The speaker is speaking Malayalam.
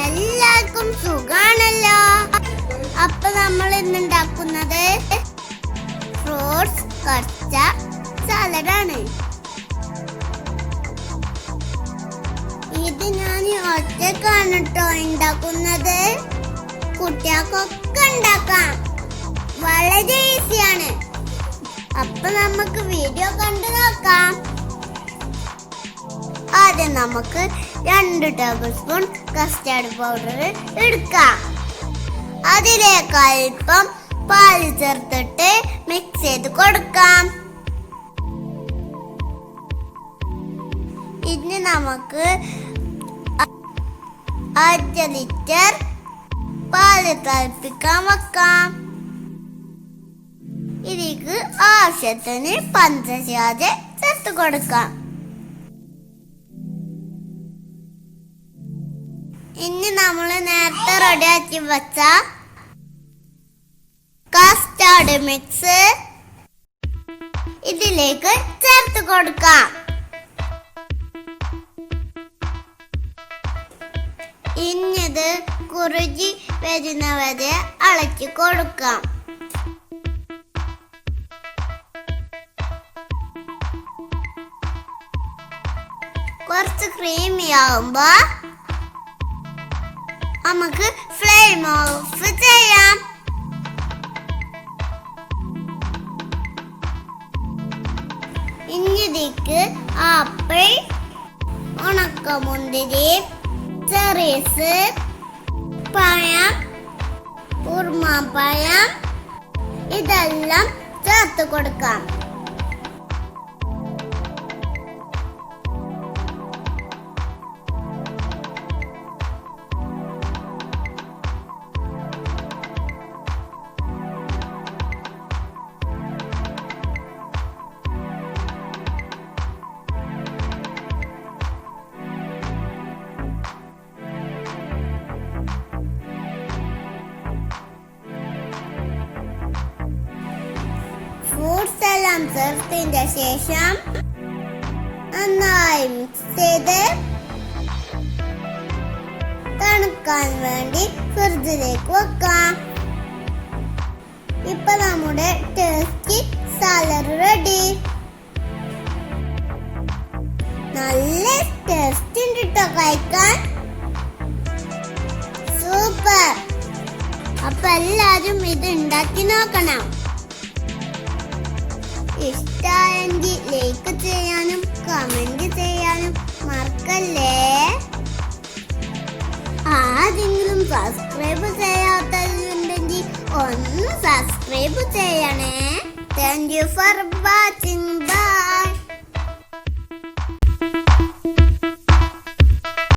എല്ലാവർക്കും സുഖാണല്ലോ. അപ്പൊ നമ്മൾ ഇന്നുണ്ടാക്കുന്നത് ഫ്രൂട്ട്സ് കച്ച സാലഡാണ്. ഇത് ഞാൻ ഒറ്റക്കാണ് കേട്ടോ ഉണ്ടാക്കുന്നത്. കുട്ടികൾക്കൊക്കെ ഉണ്ടാക്കാം, വളരെ ഈസിയാണ്. അപ്പൊ നമുക്ക് വീഡിയോ കണ്ടു നോക്കാം. ആദ്യം നമുക്ക് 2 ടേബിൾ സ്പൂൺ കസ്റ്റാർഡ് പൗഡർ എടുക്കാം. അതിലേക്ക് അല്പം പാൽ ചേർത്തിട്ട് മിക്സ് ചെയ്ത് കൊടുക്കാം. ഇനി നമുക്ക് 1/2 ലിറ്റർ പാല് തിളപ്പിക്കാൻ വെക്കാം. ഇതിലേക്ക് ആവശ്യത്തിന് പഞ്ചസാര ചേർത്ത് കൊടുക്കാം. ഇനി നമ്മൾ നേരത്തെ റെഡിയാക്കി വെച്ച കസ്റ്റാർഡ് മിക്സ് ഇതിലേക്ക് ചേർത്ത് കൊടുക്കാം. ഇനിത് കുറുകി വരുന്നവരെ ഇളക്കി കൊടുക്കാം. കുറച്ച് ക്രീമി ആവുമ്പോ നമുക്ക് ഫ്ലെയിം ഓഫ് ചെയ്യാം. ഇനിതിക്ക് ആപ്പിൾ, ഉണക്കമുന്തിരി, ചെറീസ്, പഴം, ഉറുമാപ്പഴം ഇതെല്ലാം ചേർത്ത് കൊടുക്കാം. ഫ്രൂട്ട്സ് എല്ലാം ചേർത്തതിന്റെ ശേഷം നന്നായി മിക്സ് ചെയ്ത് തണുക്കാൻ വേണ്ടി ഫ്രിഡ്ജിലേക്ക് വെക്കാം. ഇപ്പൊ നമ്മുടെ ടേസ്റ്റി സാലഡ് റെഡി. നല്ല ടേസ്റ്റ് ഉണ്ട് കേട്ടോ കഴിക്കാൻ. സൂപ്പർ. അപ്പൊ എല്ലാരും ഇത് ഉണ്ടാക്കി നോക്കണം. ഇഷ്ടമായെങ്കിൽ ലൈക്ക് ചെയ്യാനും കമന്റ് ചെയ്യാനും മറക്കല്ലേ. ആരെങ്കിലും സബ്സ്ക്രൈബ് ചെയ്യാത്തവരുണ്ടെങ്കിൽ ഒന്ന് സബ്സ്ക്രൈബ് ചെയ്യണേ. Thank you for watching. By.